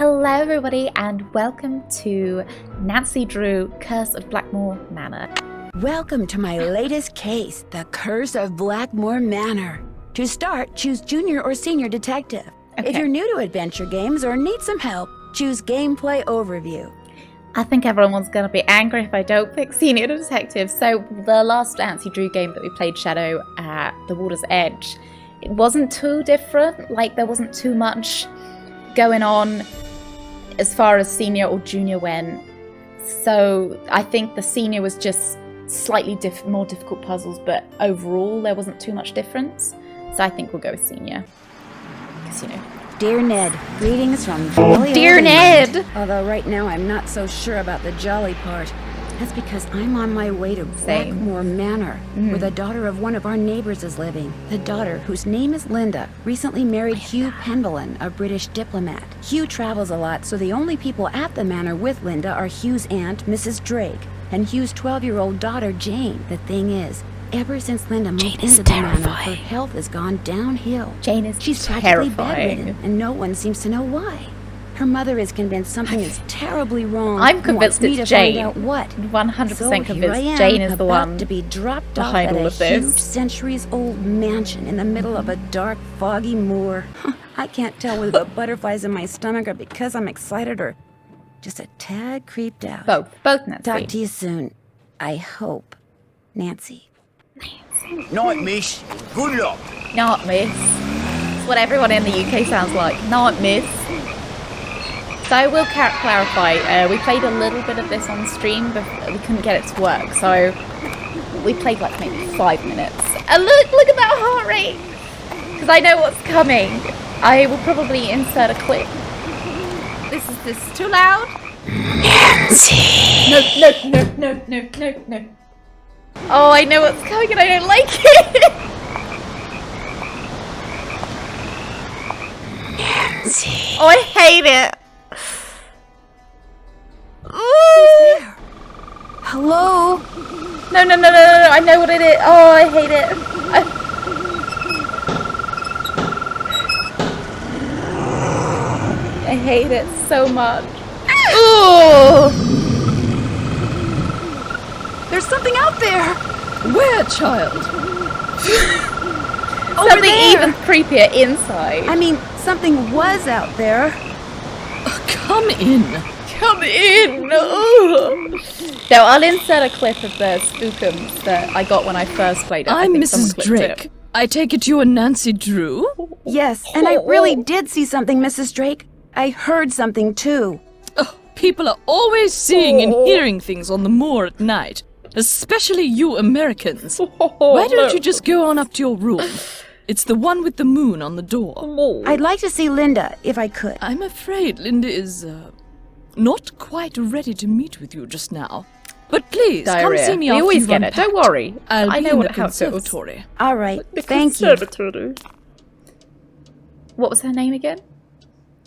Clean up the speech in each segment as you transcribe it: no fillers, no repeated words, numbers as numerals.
Hello everybody and welcome to Nancy Drew, Curse of Blackmoor Manor. Welcome to my latest case, The Curse of Blackmoor Manor. To start, choose Junior or Senior Detective. Okay. If you're new to adventure games or need some help, choose Gameplay Overview. I think everyone's going to be angry if I don't pick Senior Detective. So the last Nancy Drew game that we played, Shadow at the Water's Edge, it wasn't too different. Like, there wasn't too much going on as far as Senior or Junior went. So I think the Senior was just slightly more difficult puzzles, but overall there wasn't too much difference. So I think we'll go with Senior. Because, you know. Dear Ned, greetings from jolly Dear old Ned! England. Although right now I'm not so sure about the jolly part. That's because I'm on my way to Blackmoor Manor, where the daughter of one of our neighbors is living. The daughter, whose name is Linda, recently married Hugh Pendleton, a British diplomat. Hugh travels a lot, so the only people at the manor with Linda are Hugh's aunt, Mrs. Drake, and Hugh's 12-year-old daughter, Jane. The thing is, ever since Linda moved into the manor, her health has gone downhill. Jane is She's practically bedridden, and no one seems to know why. Her mother is convinced something is terribly wrong. I'm convinced wants me it's to Jane. Find out what. 100% So convinced here I am, Jane is the about one to be dropped off behind at all a of this. huge centuries-old mansion in the middle of a dark, foggy moor. I can't tell whether the butterflies in my stomach are because I'm excited or just a tad creeped out. Both Nancy. Talk to you soon. I hope. Nancy. Night, miss. Good luck. Not miss. That's what everyone in the UK sounds like. Not miss. So I will clarify, we played a little bit of this on stream, but we couldn't get it to work, so we played like maybe 5 minutes. And look at that heart rate! Because I know what's coming. I will probably insert a clip. This is too loud? Nancy! No. Oh, I know what's coming and I don't like it! Nancy! Oh, I hate it! Who's there? Hello? No, I know what it is. Oh, I hate it. I hate it so much. Ooh! There's something out there! Where, child? Something there. even creepier inside. I mean, something was out there. Come in. Come in! No, I'll insert a clip of the spookums that I got when I first played it. I I'm think someone Mrs. clipped Drake. it. I take it you are Nancy Drew? Yes, and I really did see something, Mrs. Drake. I heard something, too. Oh, people are always seeing and hearing things on the moor at night. Especially you Americans. Why don't you just go on up to your room? It's the one with the moon on the door. I'd like to see Linda, if I could. I'm afraid Linda is, not quite ready to meet with you just now. But please, Diarrhea. come see me We after always you've get it. unpacked. Don't worry. I'll I be know in what the how it feels. conservatory. All right, thank you. What was her name again?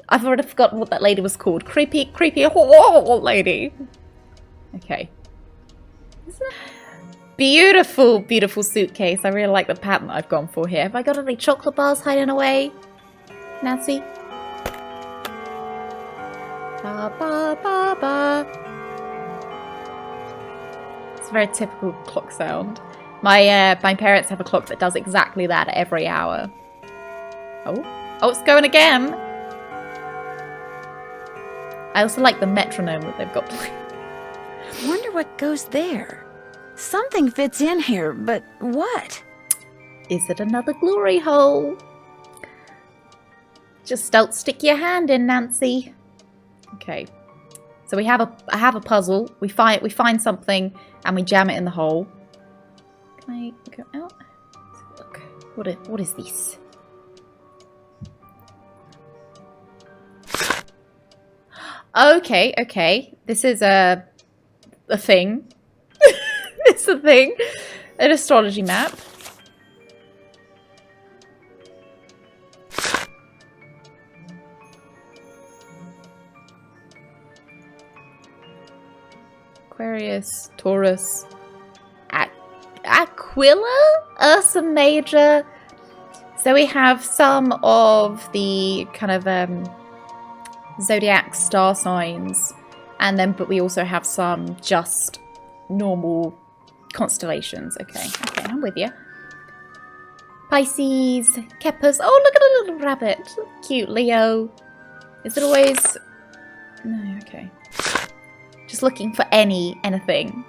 I've already forgotten what that lady was called. Creepy lady. Okay. Beautiful suitcase. I really like the pattern that I've gone for here. Have I got any chocolate bars hiding away? Nancy? Ba ba ba ba. It's a very typical clock sound. My parents have a clock that does exactly that every hour. Oh, it's going again. I also like the metronome that they've got playing. Wonder what goes there. Something fits in here, but what? Is it another glory hole? Just don't stick your hand in, Nancy. Okay. So I have a puzzle. We find something and we jam it in the hole. Can I go out? Look. What is this? Okay. This is a thing. It's a thing. An astrology map. Aquarius, Taurus, Aquila, Ursa Major. So we have some of the kind of zodiac star signs. And then, but we also have some just normal constellations. Okay, I'm with you. Pisces, Kepers. Oh, look at a little rabbit. Cute, Leo. Is it always... No, okay. Just looking for anything.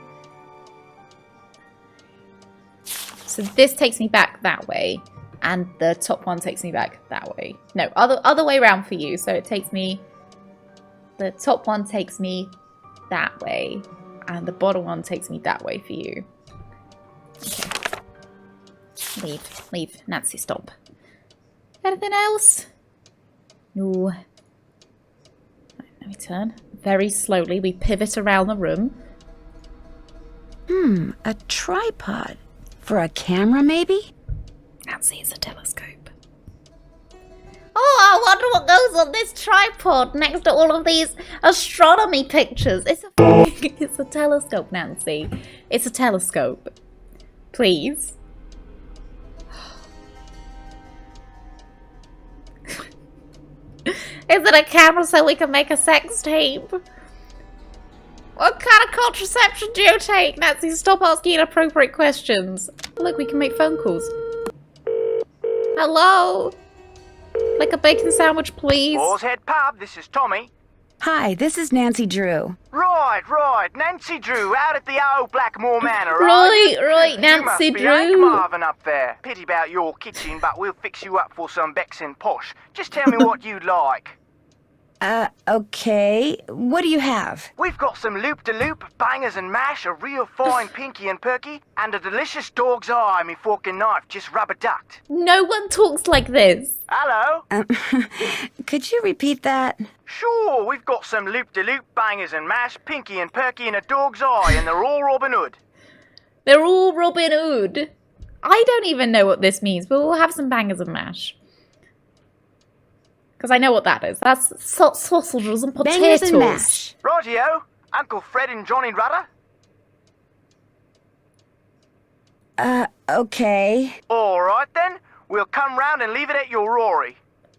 So this takes me back that way. And the top one takes me back that way. No, other way around for you. So it takes me... The top one takes me that way. And the bottom one takes me that way for you. Okay. Leave. Nancy, stop. Anything else? No. Let me turn. Very slowly, we pivot around the room. A tripod. For a camera, maybe? Nancy, it's a telescope. Oh, I wonder what goes on this tripod next to all of these astronomy pictures. It's a telescope, Nancy. It's a telescope. Please. Is it a camera so we can make a sex tape? What kind of contraception do you take? Nancy, stop asking inappropriate questions. Look, we can make phone calls. Hello? Like a bacon sandwich, please. Boar's Head Pub, this is Tommy. Hi, this is Nancy Drew. Right. Nancy Drew, out at the old Blackmoor Manor, Right, You Nancy must be Drew. Hank Marvin up there. Pity about your kitchen, but we'll fix you up for some Bexin posh. Just tell me what you'd like. Okay. What do you have? We've got some loop-de-loop, bangers and mash, a real fine pinky and perky, and a delicious dog's eye, me fork and knife, just rubber-ducked. No one talks like this. Hello? Could you repeat that? Sure, we've got some loop-de-loop, bangers and mash, pinky and perky, and a dog's eye, and they're all Robin Hood. They're all Robin Hood. I don't even know what this means, but we'll have some bangers and mash. Because I know what that is. That's sausages and potatoes. Bangers and mash. Rightio, Uncle Fred and Johnny Rudder. Okay. All right then, we'll come round and leave it at your Rory.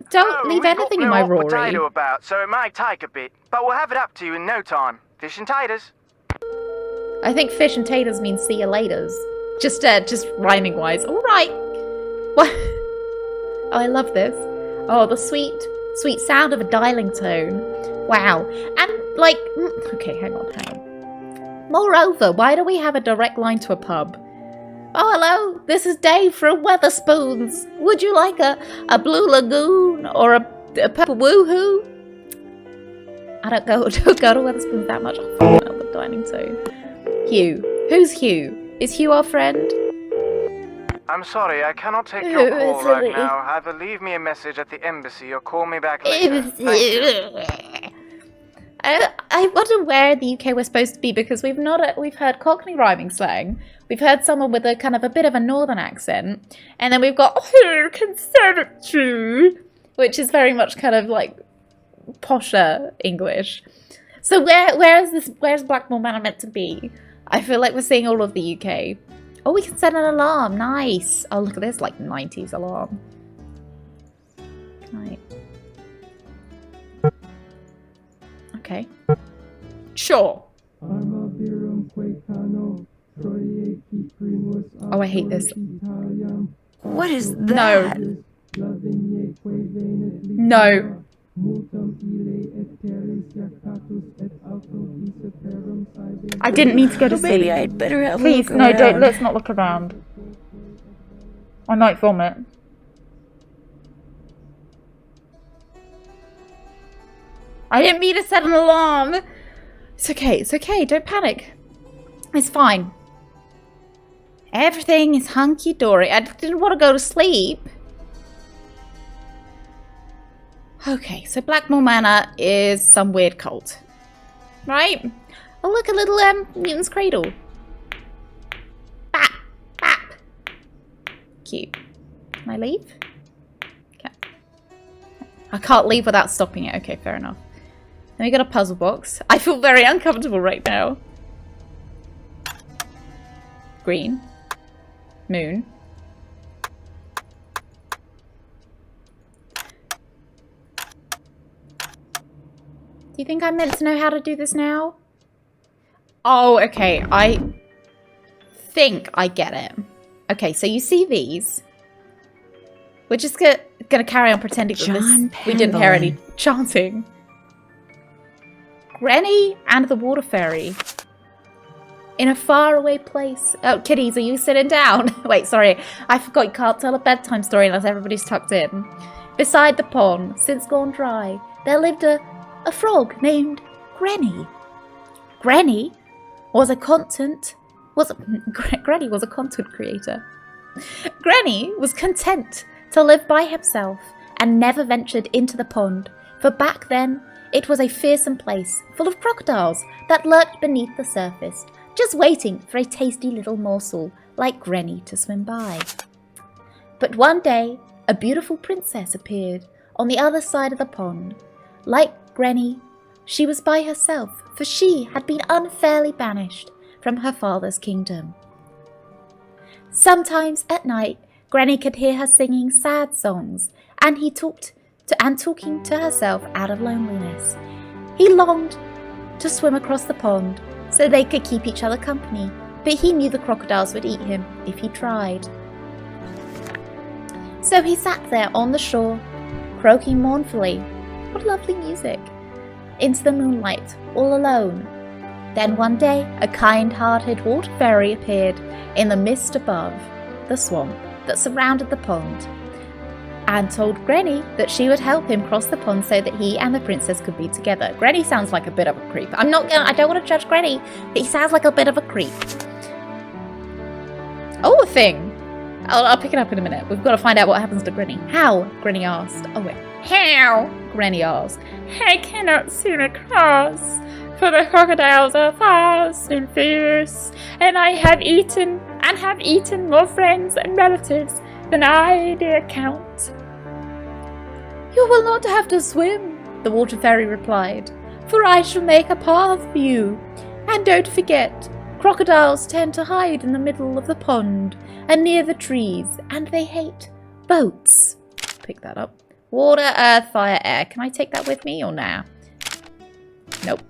Don't leave anything in my We've got no hot Rory. potato about, so it may take a bit, but we'll have it up to you in no time. Fish and taters. I think fish and taters means see you laters. Just rhyming wise. All right. What? Oh, I love this. Oh, the sweet sound of a dialing tone. Wow. And like, okay, hang on. Moreover, why do we have a direct line to a pub? Oh, hello. This is Dave from Weatherspoons. Would you like a Blue Lagoon or a Purple Woohoo? I don't go to Weatherspoons that much. I fucking know the dining tone. Hugh. Who's Hugh? Is Hugh our friend? I'm sorry, I cannot take your call right now. Either leave me a message at the embassy or call me back later. Thank you. I wonder where in the UK we're supposed to be, because we've heard Cockney rhyming slang. We've heard someone with a kind of a bit of a northern accent, and then we've got conservatory, which is very much kind of like posher English. So where's Blackmoor Manor meant to be? I feel like we're seeing all of the UK. Oh, we can set an alarm. Nice. Oh, look at this, like 90s alarm. Right. Okay. Sure. Oh, I hate this. What is that? No. I didn't mean to go to sleep. Maybe I'd better have Please, a look no, around. don't. Let's not look around. I might vomit. I didn't mean to set an alarm. It's okay. It's okay. Don't panic. It's fine. Everything is hunky-dory. I didn't want to go to sleep. Okay, so Blackmoor Manor is some weird cult. Right? Oh, look, a little mutant's cradle. Bap! Bap! Cute. Can I leave? Okay. I can't leave without stopping it. Okay, fair enough. Then we got a puzzle box. I feel very uncomfortable right now. Green. Moon. Do you think I'm meant to know how to do this now? Oh, okay. I think I get it. Okay, so you see these. We're just gonna carry on pretending that we didn't hear any chanting. Granny and the water fairy. In a faraway place. Oh, kiddies, are you sitting down? Wait, sorry. I forgot you can't tell a bedtime story unless everybody's tucked in. Beside the pond, since gone dry, there lived a frog named Granny. Granny was a content creator. Granny was content to live by himself and never ventured into the pond, for back then it was a fearsome place full of crocodiles that lurked beneath the surface, just waiting for a tasty little morsel like Granny to swim by. But one day, a beautiful princess appeared on the other side of the pond. Like Granny, she was by herself, for she had been unfairly banished from her father's kingdom. Sometimes at night, Granny could hear her singing sad songs, and talking to herself out of loneliness. He longed to swim across the pond so they could keep each other company, but he knew the crocodiles would eat him if he tried. So he sat there on the shore, croaking mournfully, what lovely music, into the moonlight, all alone. Then one day, a kind-hearted water fairy appeared in the mist above the swamp that surrounded the pond, and told Granny that she would help him cross the pond so that he and the princess could be together. Granny sounds like a bit of a creep. I don't want to judge Granny, but he sounds like a bit of a creep. Oh, a thing. I'll pick it up in a minute. We've got to find out what happens to Granny. How? Granny asked. Oh, wait. How? Granny asked. I cannot swim across, for the crocodiles are fast and fierce, and I have eaten more friends and relatives than I dare count. You will not have to swim, the water fairy replied, for I shall make a path for you. And don't forget, crocodiles tend to hide in the middle of the pond and near the trees, and they hate boats. Pick that up. Water, earth, fire, air. Can I take that with me or nah? Nope.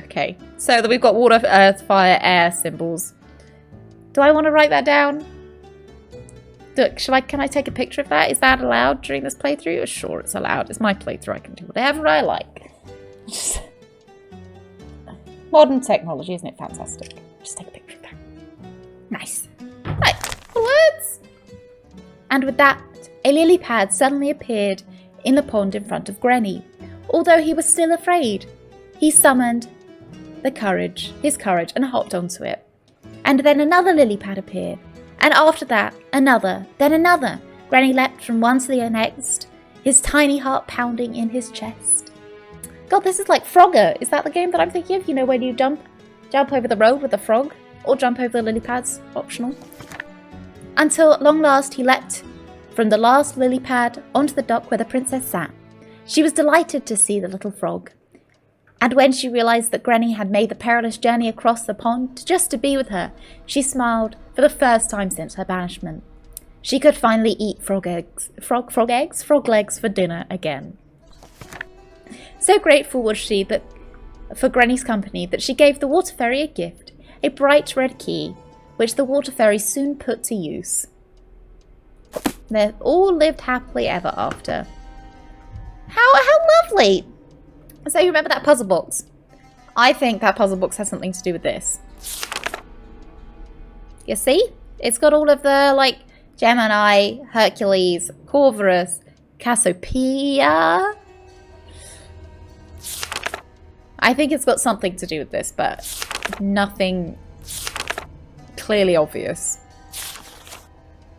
Okay, so we've got water, earth, fire, air symbols. Do I want to write that down? Look, can I take a picture of that? Is that allowed during this playthrough? Sure, it's allowed. It's my playthrough. I can do whatever I like. Modern technology, isn't it fantastic? Just take a picture of that. Nice. Right, words. And with that, a lily pad suddenly appeared in the pond in front of Granny. Although he was still afraid, he summoned his courage, and hopped onto it. And then another lily pad appeared. And after that, another, then another. Granny leapt from one to the next, his tiny heart pounding in his chest. God, this is like Frogger. Is that the game that I'm thinking of? You know, when you jump over the road with a frog, or jump over the lily pads, optional. Until at long last he leapt from the last lily pad onto the dock where the princess sat. She was delighted to see the little frog. And when she realised that Granny had made the perilous journey across the pond just to be with her, she smiled for the first time since her banishment. She could finally eat frog legs for dinner again. So grateful was she for Granny's company that she gave the water fairy a gift, a bright red key, which the water fairy soon put to use. They all lived happily ever after. How lovely! So you remember that puzzle box? I think that puzzle box has something to do with this. You see? It's got all of the, like, Gemini, Hercules, Corvus, Cassiopeia. I think it's got something to do with this, but nothing clearly obvious.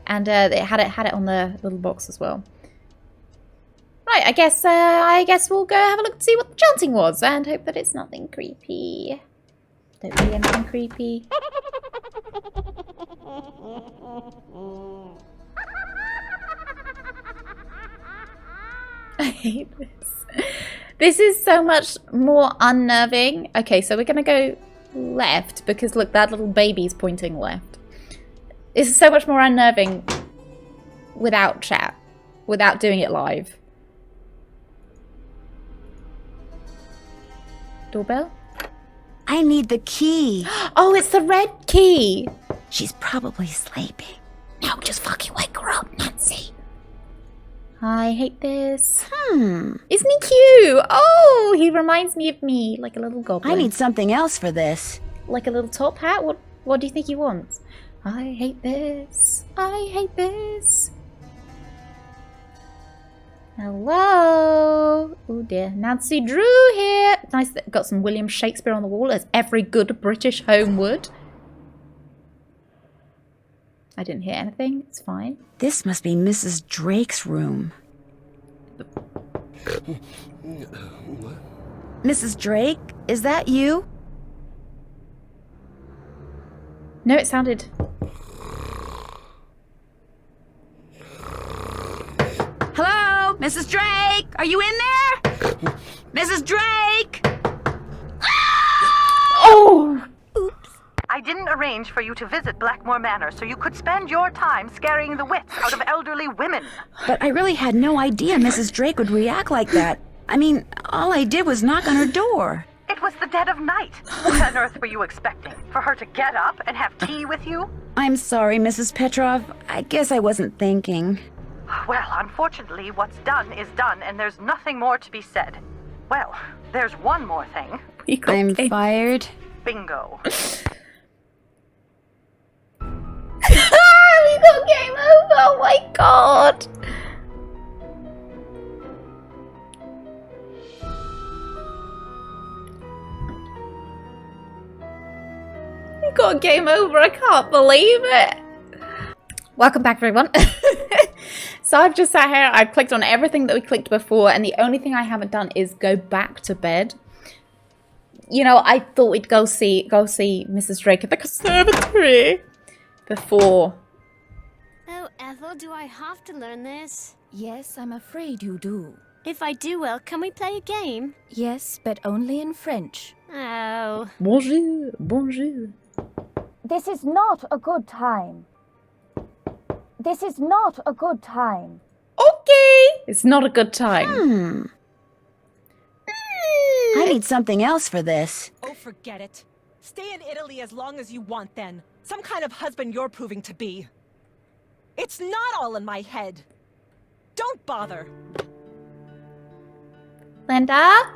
And it had it on the little box as well. Right, I guess we'll go have a look to see what the chanting was and hope that it's nothing creepy. Don't see anything creepy. I hate this. This is so much more unnerving. Okay, so we're gonna go left because look, that little baby's pointing left. This is so much more unnerving without chat, without doing it live. Doorbell? I need the key. Oh, it's the red key. She's probably sleeping. No, just fucking wake her up, Nancy. I hate this. Isn't he cute? Oh, he reminds me of me, like a little goblin. I need something else for this. Like a little top hat? What do you think he wants? I hate this. I hate this. Hello. Oh dear. Nancy Drew here. Nice that got some William Shakespeare on the wall, as every good British home would. I didn't hear anything. It's fine. This must be Mrs. Drake's room. Mrs. Drake, is that you? No, it sounded... Hello? Mrs. Drake? Are you in there? Mrs. Drake? Oh! I didn't arrange for you to visit Blackmoor Manor so you could spend your time scaring the wits out of elderly women. But I really had no idea Mrs. Drake would react like that. I mean, all I did was knock on her door. It was the dead of night. What on earth were you expecting? For her to get up and have tea with you? I'm sorry, Mrs. Petrov. I guess I wasn't thinking. Well, unfortunately, what's done is done, and there's nothing more to be said. Well, there's one more thing. I'm fired. Bingo. We got game over! Oh my god! We got game over! I can't believe it! Welcome back, everyone. So I've just sat here, I've clicked on everything that we clicked before, and the only thing I haven't done is go back to bed. You know, I thought we'd go see Mrs. Drake at the conservatory before. Oh, Ethel, do I have to learn this? Yes, I'm afraid you do. If I do well, can we play a game? Yes, but only in French. Oh. Bonjour, bonjour. This is not a good time. This is not a good time. Okay. It's not a good time. I need something else for this. Oh, forget it. Stay in Italy as long as you want, then. Some kind of husband you're proving to be. It's not all in my head. Don't bother. Linda?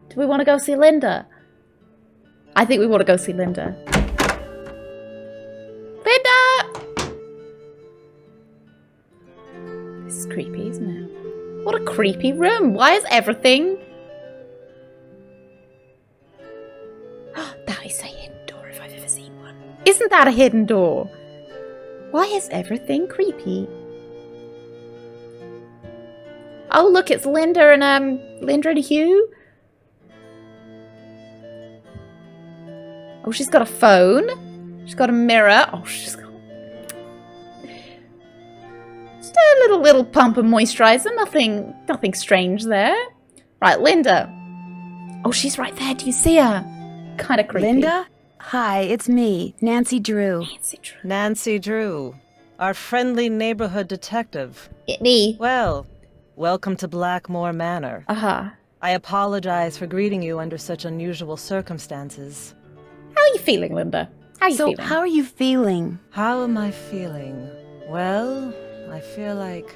Do we want to go see Linda? I think we want to go see Linda. Linda! This is creepy, isn't it? What a creepy room. Why is everything... That is a hidden door if I've ever seen one. Isn't that a hidden door? Why is everything creepy? Oh, look, it's Linda and Hugh. Oh, she's got a phone. She's got a mirror. Oh, she's got just a little pump of moisturizer. Nothing strange there. Right, Linda. Oh, she's right there. Do you see her? Kind of creepy. Linda? Hi, it's me, Nancy Drew. Nancy Drew. Nancy Drew, our friendly neighborhood detective. Me. Well, welcome to Blackmoor Manor. Uh-huh. I apologize for greeting you under such unusual circumstances. How are you feeling, Linda? How are you feeling? How are you feeling? How am I feeling? Well, I feel like...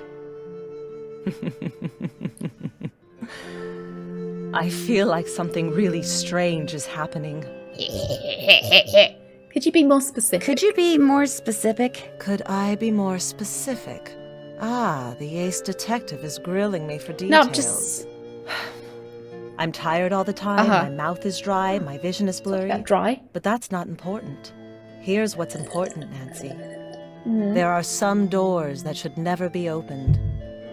I feel like something really strange is happening. Could you be more specific? Could you be more specific? Could I be more specific? Ah, the ace detective is grilling me for details. No, just... I'm tired all the time, my mouth is dry, my vision is blurry. Dry? But that's not important. Here's what's important, Nancy. There are some doors that should never be opened.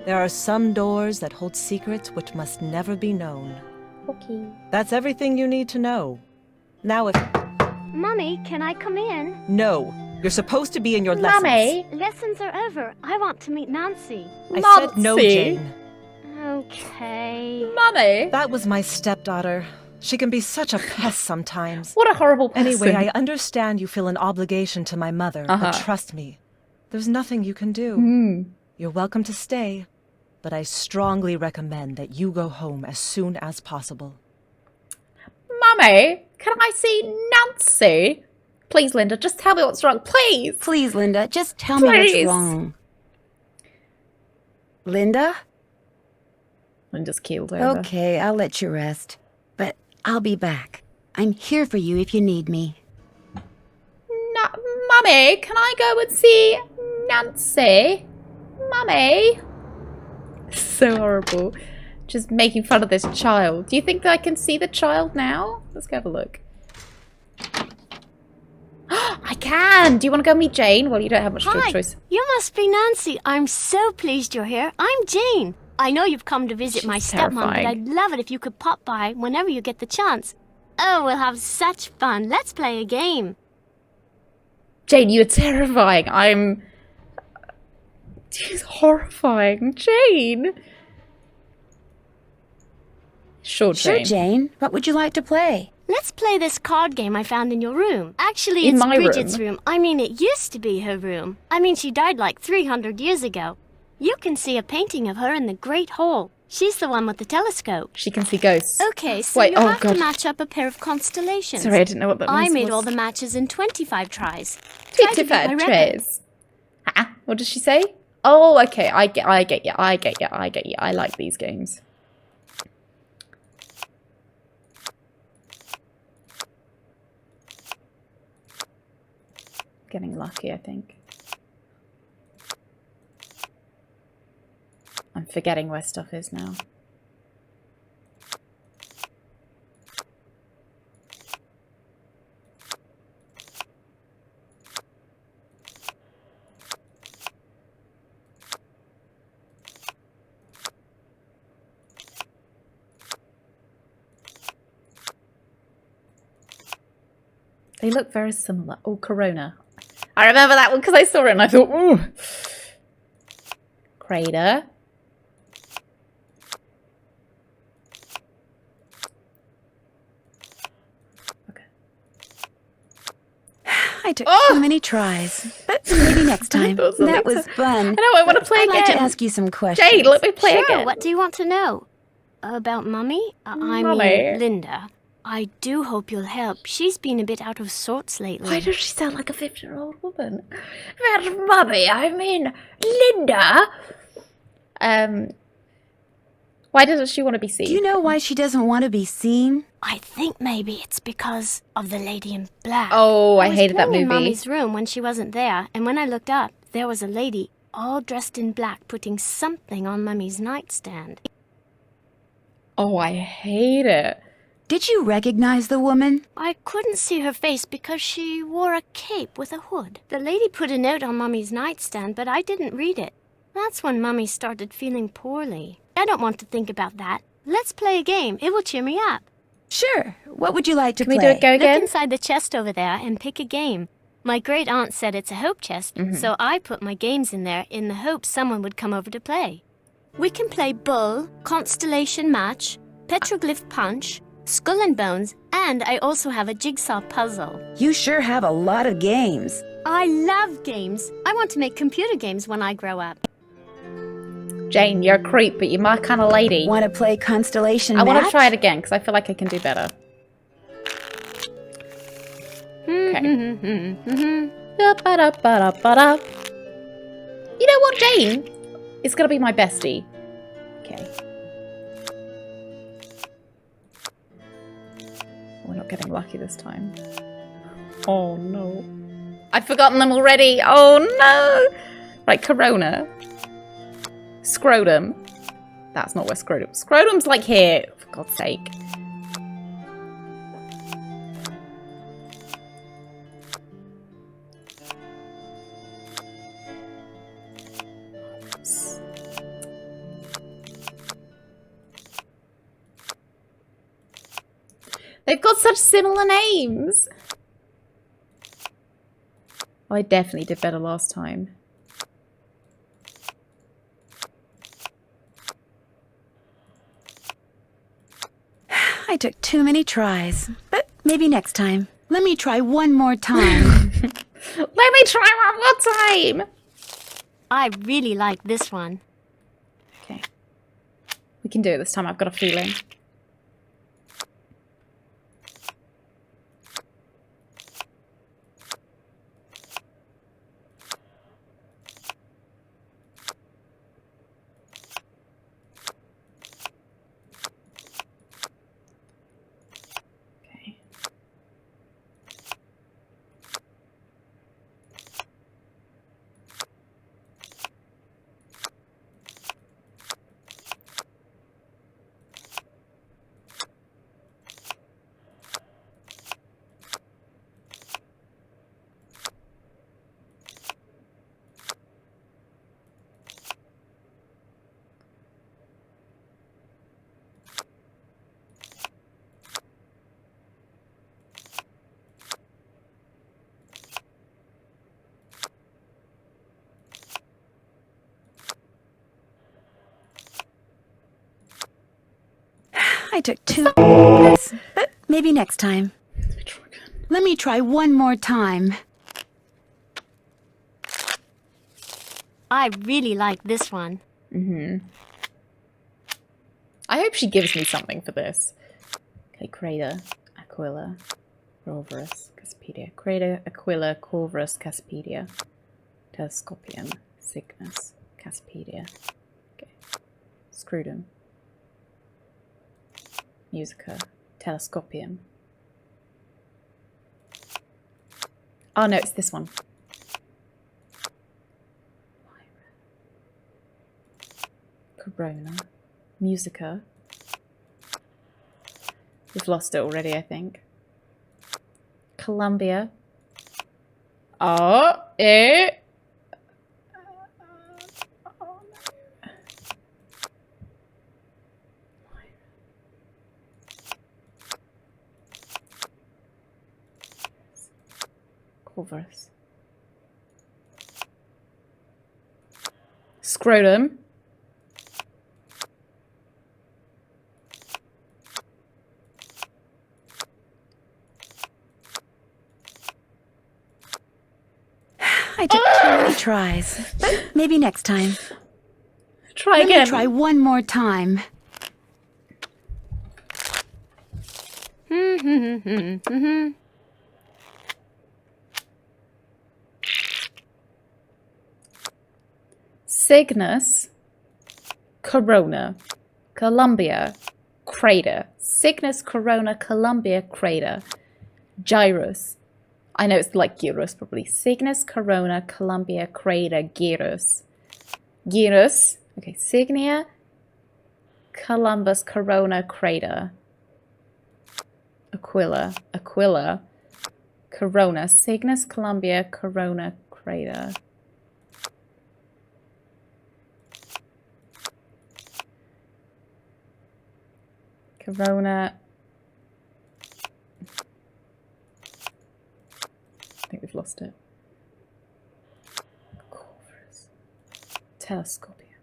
There are some doors that hold secrets which must never be known. Okay. That's everything you need to know. Now if... Mummy, can I come in? No. You're supposed to be in your lessons. Mummy? Lessons are over. I want to meet Nancy. I said no, Nancy. Jane. Okay. Mummy? That was my stepdaughter. She can be such a pest sometimes. What a horrible person. Anyway, I understand you feel an obligation to my mother, but trust me, there's nothing you can do. You're welcome to stay, but I strongly recommend that you go home as soon as possible. Mummy, can I see Nancy? Please, Linda, just tell me what's wrong, please. Please, Linda, just tell me what's wrong. Linda? Linda's keeled over. Okay, I'll let you rest. But I'll be back. I'm here for you if you need me. Mummy, can I go and see Nancy? Mummy? So horrible. Just making fun of this child. Do you think that I can see the child now? Let's go have a look. I can! Do you want to go meet Jane? Well, you don't have much choice. You must be Nancy. I'm so pleased you're here. I'm Jane. I know you've come to visit my stepmom, but I'd love it if you could pop by whenever you get the chance. Oh, we'll have such fun. Let's play a game. Jane, you're terrifying. She's horrifying. Jane! Sure, Jane. What would you like to play? Let's play this card game I found in your room. Actually, it's Bridget's room. I mean, it used to be her room. I mean, she died like 300 years ago. You can see a painting of her in the Great Hall. She's the one with the telescope. She can see ghosts. Okay, so you have to match up a pair of constellations. Sorry, I didn't know what that was. I made all the matches in 25 tries. 25 tries. Huh? What does she say? Oh, okay. I get you. I like these games. Getting lucky, I think. I'm forgetting where stuff is now. They look very similar. Oh, Corona. I remember that one because I saw it and I thought, ooh. Crater. Okay. I took too many tries, but maybe next time. That was fun. I know, I want to play again. I'd like to ask you some questions. Jade, let me play again. What do you want to know? About Mummy? I mean, Linda. I do hope you'll help. She's been a bit out of sorts lately. Why does she sound like a 50-year-old woman? That's Mummy, I mean, Linda. Why doesn't she want to be seen? Do you know why she doesn't want to be seen? I think maybe it's because of the lady in black. Oh, I hated that movie. I was in Mummy's room when she wasn't there, and when I looked up, there was a lady all dressed in black putting something on Mummy's nightstand. Oh, I hate it. Did you recognize the woman? I couldn't see her face because she wore a cape with a hood. The lady put a note on Mummy's nightstand, but I didn't read it. That's when Mummy started feeling poorly. I don't want to think about that. Let's play a game. It will cheer me up. Sure. What would you like to play? Can we do it go again? Look inside the chest over there and pick a game. My great-aunt said it's a hope chest, so I put my games in there in the hope someone would come over to play. We can play Bull, Constellation Match, Petroglyph Punch, Skull and Bones, and I also have a jigsaw puzzle. You sure have a lot of games. I love games. I want to make computer games when I grow up. Jane, you're a creep, but you're my kind of lady. Want to play Constellation Match? I want to try it again, because I feel like I can do better. Okay. You know what, Jane? It's going to be my bestie. Okay. We're not getting lucky this time. Oh, no. I've forgotten them already. Oh, no. Right, Corona. Scrotum. That's not where scrotum. Scrotum's like here, for God's sake. They've got such similar names. Oh, I definitely did better last time. I took too many tries, but maybe next time. Let me try one more time. Let me try one more time. I really like this one. Okay. We can do it this time, I've got a feeling. I took 2 guesses, but maybe next time. Let me try one more time. I really like this one. I hope she gives me something for this. Okay, Crater, Aquila, Corvus, Caspedia. Crater, Aquila, Corvus, Caspedia. Telescopium, Cygnus, Caspedia. Okay. Scrotum. Musica, Telescopium. Oh no, it's this one. Corona. Musica. We've lost it already, I think. Columbia. Oh, eh. Oh, no. Corvus. Scrotum. I took too many tries, but maybe next time. Try Let again. me try one more time. Cygnus, Corona, Columbia, Crater. Cygnus, Corona, Columbia, Crater. Gyrus. I know it's like Gyrus probably. Cygnus, Corona, Columbia, Crater, Gyrus. Gyrus. Okay, Cygnia, Columbus, Corona, Crater. Aquila, Aquila, Corona. Cygnus, Columbia, Corona, Crater. Corona. I think we've lost it. Corvus. Telescopium.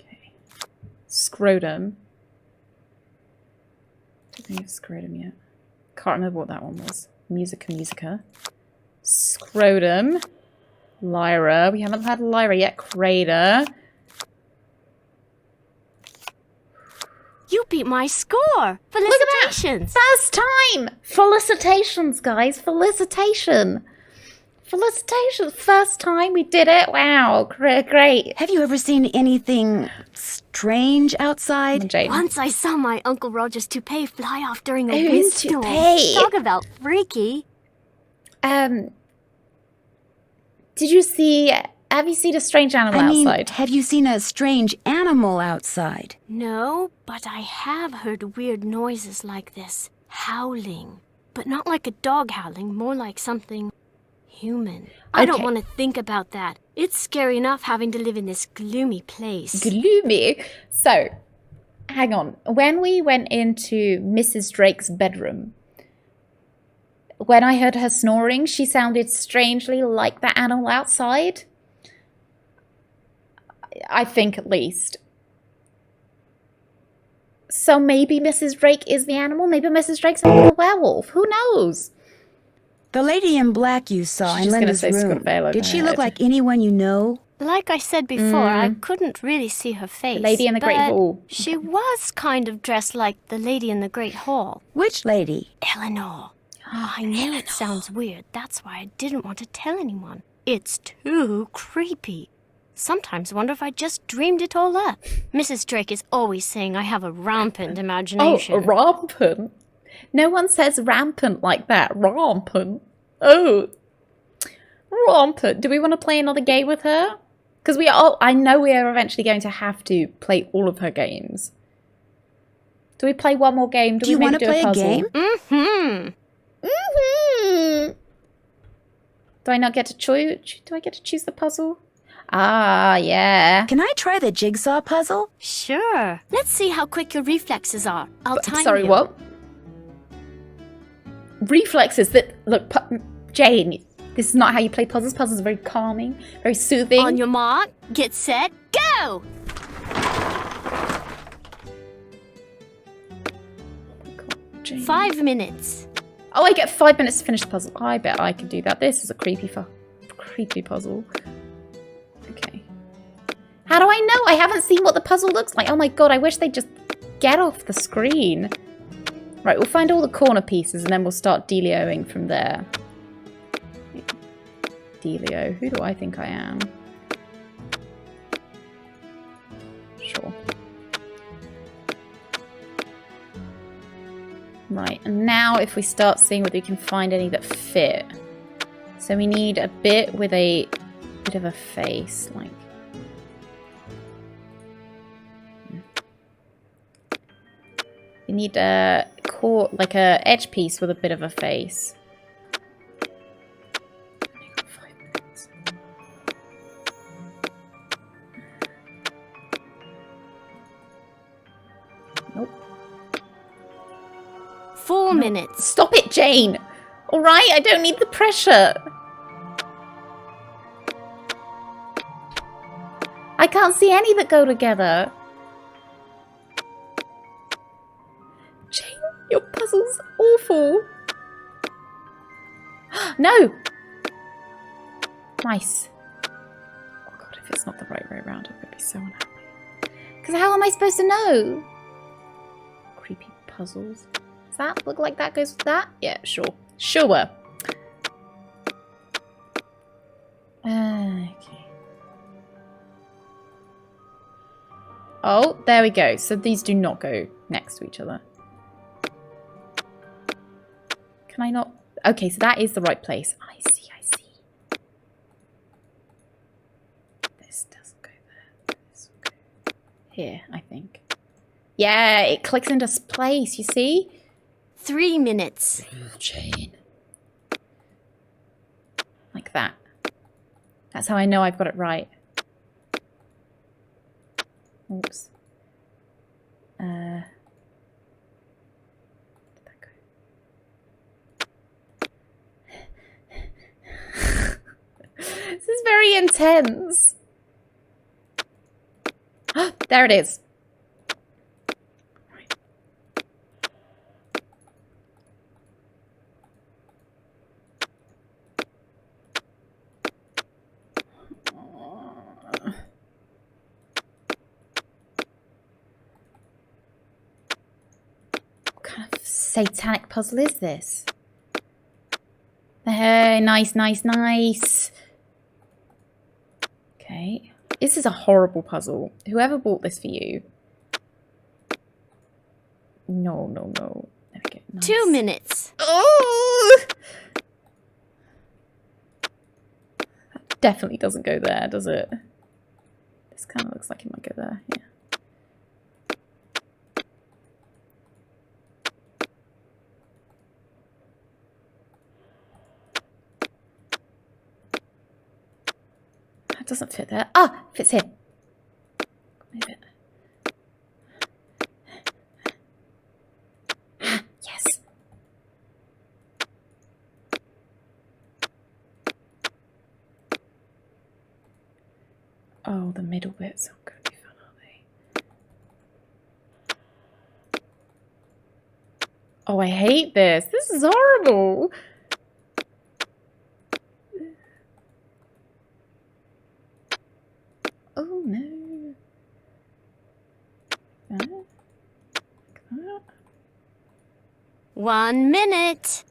Okay. Scrotum. Don't think it's scrotum yet. Can't remember what that one was. Musica. Scrotum. Lyra. We haven't had Lyra yet. Crater. You beat my score! Felicitations! First time! Felicitations, guys. Felicitation. First time we did it. Wow. Great. Have you ever seen anything strange outside? Jane. Once I saw my Uncle Roger's toupee fly off during a Whose windstorm. toupee? Talk about freaky. Did you see... Have you seen a strange animal outside? Have you seen a strange animal outside? No, but I have heard weird noises like this. Howling. But not like a dog howling, more like something human. I don't want to think about that. It's scary enough having to live in this gloomy place. Gloomy? So, hang on. When we went into Mrs. Drake's bedroom, when I heard her snoring, she sounded strangely like the animal outside. I think, at least. So maybe Mrs. Drake is the animal? Maybe Mrs. Drake's a werewolf? Who knows? The lady in black you saw in Linda's room, did she look like anyone you know? Like I said before, I couldn't really see her face. The lady in the Great Hall. She was kind of dressed like the lady in the Great Hall. Which lady? Eleanor. I know it sounds weird. That's why I didn't want to tell anyone. It's too creepy. Sometimes wonder if I just dreamed it all up. Mrs. Drake is always saying I have a rampant imagination. Oh, rampant? No one says rampant like that. Rampant. Oh. Rampant. Do we want to play another game with her? Because I know we are eventually going to have to play all of her games. Do we play one more game? Do you want to play a game? Mm-hmm. Mm-hmm. Do I not get to choose? Do I get to choose the puzzle? Ah, yeah. Can I try the jigsaw puzzle? Sure. Let's see how quick your reflexes are. I'll time Sorry, you. what? Reflexes that... Look, Jane, this is not how you play puzzles. Puzzles are very calming, very soothing. On your mark, get set, go! Jane. 5 minutes. Oh, I get 5 minutes to finish the puzzle. I bet I can do that. This is a creepy puzzle. Okay. How do I know? I haven't seen what the puzzle looks like. Oh my god, I wish they'd just get off the screen. Right, we'll find all the corner pieces and then we'll start dealioing from there. Dealio. Who do I think I am? Sure. Right, and now if we start seeing whether we can find any that fit. So we need a bit with a bit of a face, like... We need a core, like a edge piece with a bit of a face. Only got 5 minutes. Nope. 4 minutes. Stop it, Jane! Alright, I don't need the pressure. I can't see any that go together. Jane, your puzzle's awful. No! Nice. Oh god, if it's not the right way around, I'm gonna be so unhappy. Because how am I supposed to know? Creepy puzzles. Does that look like that goes with that? Yeah, sure. Sure. Okay. Oh, there we go. So these do not go next to each other. Can I not? Okay, so that is the right place. I see, I see. This doesn't go there. This will go here, I think. Yeah, it clicks into place, you see? 3 minutes. Jane. Like that. That's how I know I've got it right. Oops. Where'd that go? This is very intense. There it is. Right. What kind of satanic puzzle is this? Hey, nice, nice, nice. Okay. This is a horrible puzzle. Whoever bought this for you. No, no, no. There we go. Nice. 2 minutes. Oh! That definitely doesn't go there, does it? This kind of looks like it might go there. Yeah. That doesn't fit there. Ah, fits here. Move it. Yes. Oh, the middle bits aren't going to be fun, are they? Oh, I hate this. This is horrible. Oh no. Like that. 1 minute.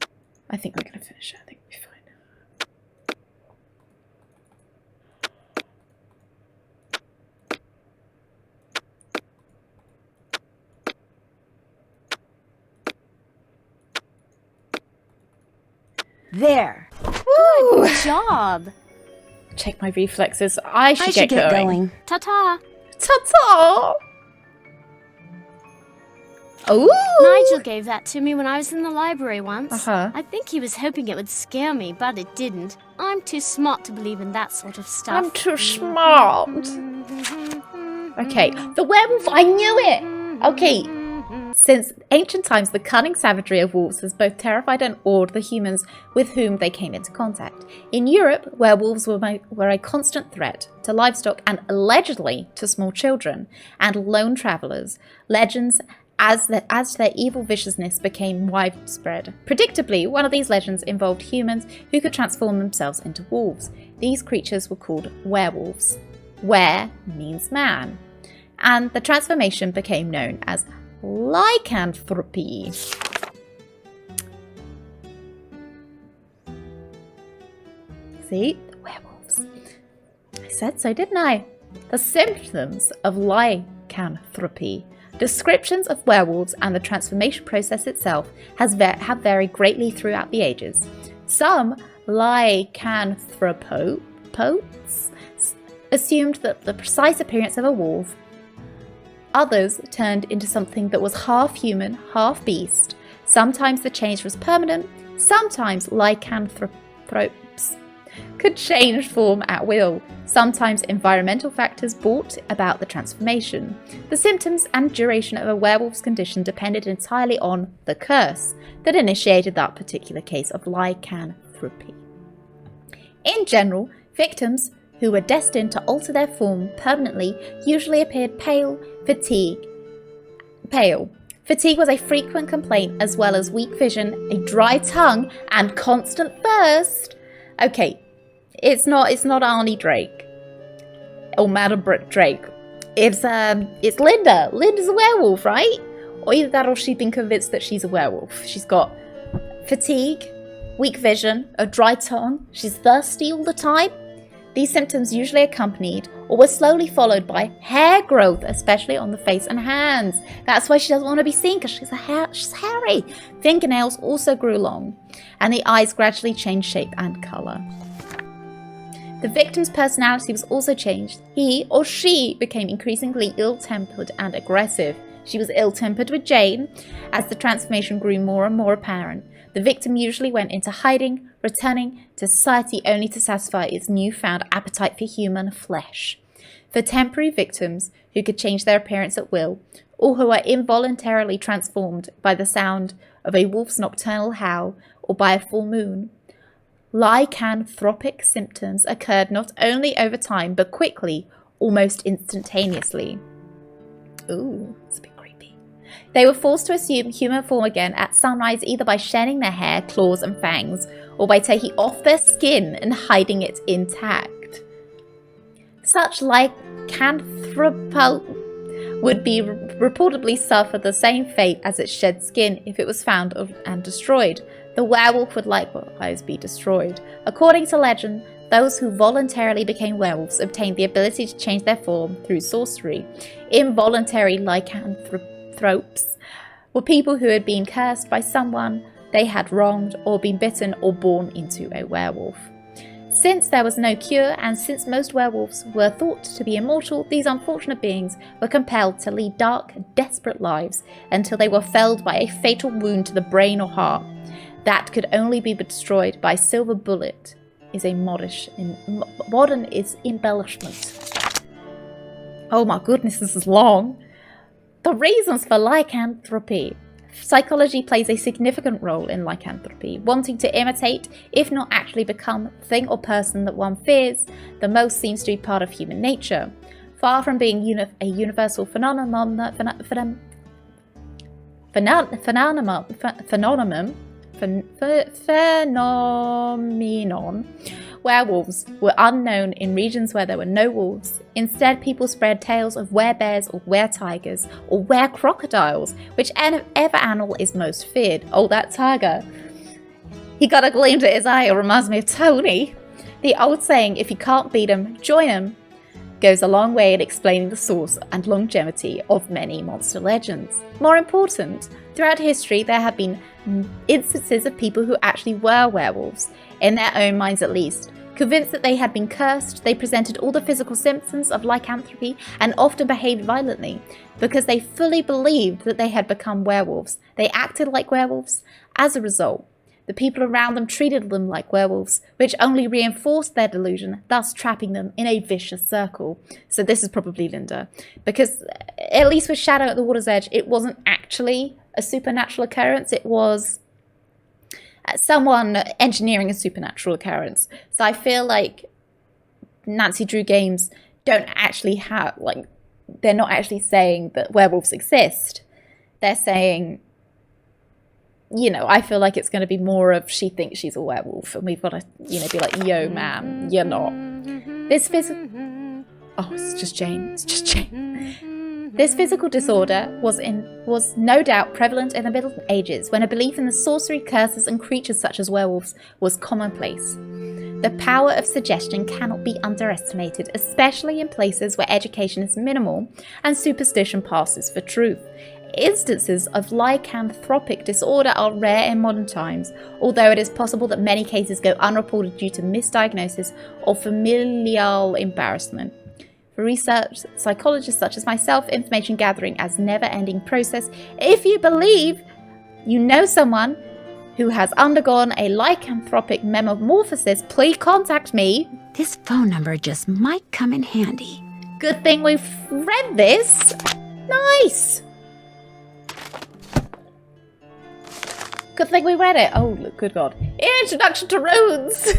I think we're going to finish it. I think we'll be fine. There. Good job. Check my reflexes. I should get going. Ta-ta. Ta-ta! Oh! Nigel gave that to me when I was in the library once. Uh-huh. I think he was hoping it would scare me, but it didn't. I'm too smart to believe in that sort of stuff. I'm too smart. Okay, the werewolf, I knew it! Okay, Since ancient times, the cunning savagery of wolves has both terrified and awed the humans with whom they came into contact. In Europe, werewolves were a constant threat to livestock and allegedly to small children and lone travellers. Legends as their evil viciousness became widespread. Predictably, one of these legends involved humans who could transform themselves into wolves. These creatures were called werewolves. Were means man, and the transformation became known as lycanthropy. See? The werewolves. I said so, didn't I? The symptoms of lycanthropy. Descriptions of werewolves and the transformation process itself have varied greatly throughout the ages. Some lycanthropes assumed that the precise appearance of a wolf. Others turned into something that was half human, half beast. Sometimes the change was permanent, sometimes lycanthropes could change form at will. Sometimes environmental factors brought about the transformation. The symptoms and duration of a werewolf's condition depended entirely on the curse that initiated that particular case of lycanthropy. In general, victims who were destined to alter their form permanently usually appeared pale. Fatigue was a frequent complaint, as well as weak vision, a dry tongue, and constant thirst. Okay, it's not Arnie Drake or Madam Drake. It's Linda. Linda's a werewolf, right? Or either that, or she's been convinced that she's a werewolf. She's got fatigue, weak vision, a dry tongue. She's thirsty all the time. These symptoms usually accompanied or were slowly followed by hair growth, especially on the face and hands. That's why she doesn't want to be seen, because she's hairy. Fingernails also grew long, and the eyes gradually changed shape and colour. The victim's personality was also changed. He or she became increasingly ill-tempered and aggressive. She was ill-tempered with Jane. As the transformation grew more and more apparent, the victim usually went into hiding, returning to society only to satisfy its newfound appetite for human flesh. For temporary victims who could change their appearance at will, or who are involuntarily transformed by the sound of a wolf's nocturnal howl or by a full moon, lycanthropic symptoms occurred not only over time but quickly, almost instantaneously. Ooh, it's a bit creepy. They were forced to assume human form again at sunrise, either by shedding their hair, claws and fangs, or by taking off their skin and hiding it intact. Such lycanthrope would be reportedly suffer the same fate as its shed skin if it was found and destroyed. The werewolf would likewise be destroyed. According to legend, those who voluntarily became werewolves obtained the ability to change their form through sorcery. Involuntary lycanthropes were people who had been cursed by someone they had wronged, or been bitten or born into a werewolf. Since there was no cure, and since most werewolves were thought to be immortal, these unfortunate beings were compelled to lead dark, desperate lives until they were felled by a fatal wound to the brain or heart that could only be destroyed by a silver bullet. Is a modern embellishment. Oh my goodness, this is long. The reasons for lycanthropy. Psychology plays a significant role in lycanthropy. Wanting to imitate, if not actually become, the thing or person that one fears the most seems to be part of human nature. Far from being a universal phenomenon, werewolves were unknown in regions where there were no wolves. Instead, people spread tales of were-bears or were-tigers or were-crocodiles, whichever animal is most feared. Oh, that tiger. He got a gleam to his eye. It reminds me of Tony. The old saying, if you can't beat 'em, join 'em, goes a long way in explaining the source and longevity of many monster legends. More important, throughout history there have been instances of people who actually were werewolves, in their own minds at least. Convinced that they had been cursed, they presented all the physical symptoms of lycanthropy and often behaved violently. Because they fully believed that they had become werewolves, they acted like werewolves. As a result, The people around them treated them like werewolves, which only reinforced their delusion, thus trapping them in a vicious circle. So this is probably Linda. Because, at least with Shadow at the Water's Edge, it wasn't actually a supernatural occurrence. It was someone engineering a supernatural occurrence. So I feel like Nancy Drew games don't actually have, like, they're not actually saying that werewolves exist. They're saying, you know, I feel like it's going to be more of she thinks she's a werewolf, and we've got to, you know, be like, yo, man, you're not. This physical... Oh, it's just Jane. It's just Jane. This physical disorder was no doubt prevalent in the Middle Ages, when a belief in the sorcery, curses, and creatures such as werewolves was commonplace. The power of suggestion cannot be underestimated, especially in places where education is minimal and superstition passes for truth. Instances of lycanthropic disorder are rare in modern times, although it is possible that many cases go unreported due to misdiagnosis or familial embarrassment. For research psychologists such as myself, information gathering as never-ending process. If you believe you know someone who has undergone a lycanthropic metamorphosis, please contact me. This phone number just might come in handy. Good thing we've read this. Nice. Good thing we read it. Oh, good God. Introduction to runes.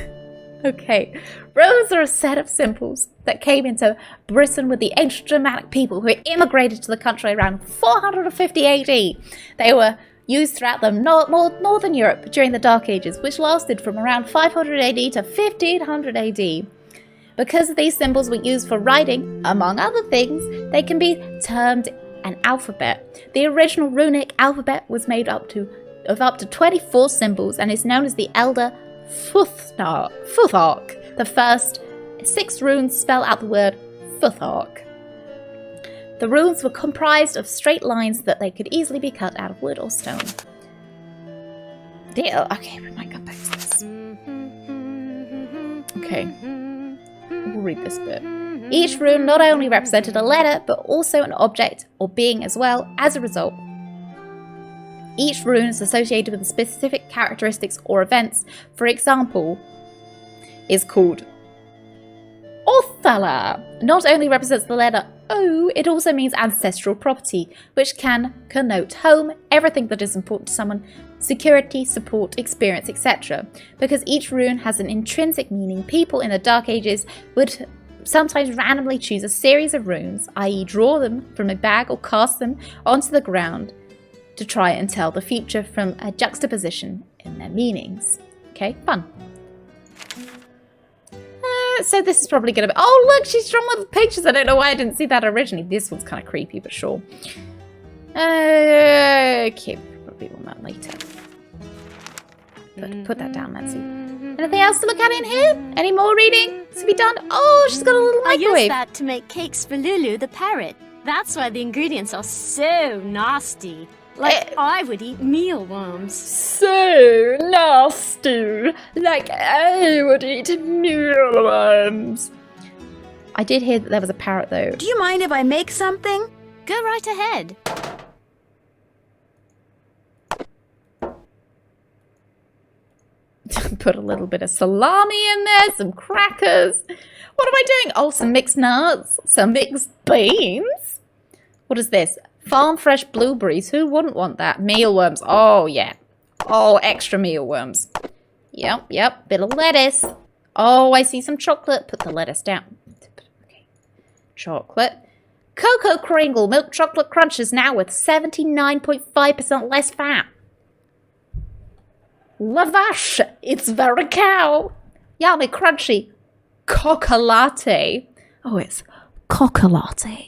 Okay. Runes are a set of symbols that came into Britain with the ancient Germanic people who immigrated to the country around 450 AD. They were used throughout the northern Europe during the Dark Ages, which lasted from around 500 AD to 1500 AD. Because these symbols were used for writing, among other things, they can be termed an alphabet. The original runic alphabet was made up to 24 symbols and is known as the Elder Futhark. The first 6 runes spell out the word Futhark. The runes were comprised of straight lines that they could easily be cut out of wood or stone. Okay, we might go back to this. Okay, we'll read this bit. Each rune not only represented a letter, but also an object or being as well. As a result, each rune is associated with specific characteristics or events. For example, is called Othala. Not only represents the letter O, it also means ancestral property, which can connote home, everything that is important to someone, security, support, experience, etc. Because each rune has an intrinsic meaning, people in the Dark Ages would sometimes randomly choose a series of runes, i.e. draw them from a bag or cast them onto the ground to try and tell the future from a juxtaposition in their meanings. Okay, fun. So this is probably going to be... Oh, look, she's drawn with pictures. I don't know why I didn't see that originally. This one's kind of creepy, but sure. Okay, probably want that later. But put that down, Nancy. Anything else to look at in here? Any more reading to be done? Oh, she's got a little microwave. I used that to make cakes for Lulu the parrot. That's why the ingredients are so nasty. Like I would eat mealworms. So nasty. Like I would eat mealworms. I did hear that there was a parrot though. Do you mind if I make something? Go right ahead. Put a little bit of salami in there, some crackers. What am I doing? Oh, some mixed nuts, some mixed beans. What is this? Farm fresh blueberries. Who wouldn't want that? Mealworms. Oh, yeah. Oh, extra mealworms. Yep. Bit of lettuce. Oh, I see some chocolate. Put the lettuce down. Okay. Chocolate. Cocoa Kringle milk chocolate crunches now with 79.5% less fat. Lavash. It's very cow. Yummy, crunchy. Coca-latte. Oh, it's coca-latte.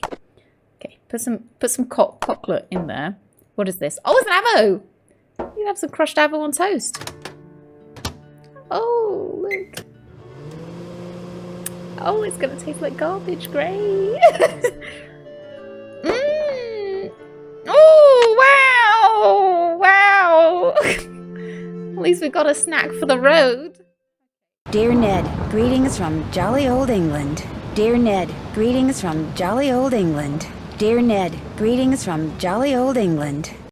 Okay, put some chocolate in there. What is this? Oh, it's an avo. You have some crushed avo on toast. Oh, look. Oh, it's gonna taste like garbage. Great. Oh, wow. At least we've got a snack for the road. Dear Ned, greetings from jolly old England. Dear Ned, greetings from jolly old England. Dear Ned, greetings from jolly old England.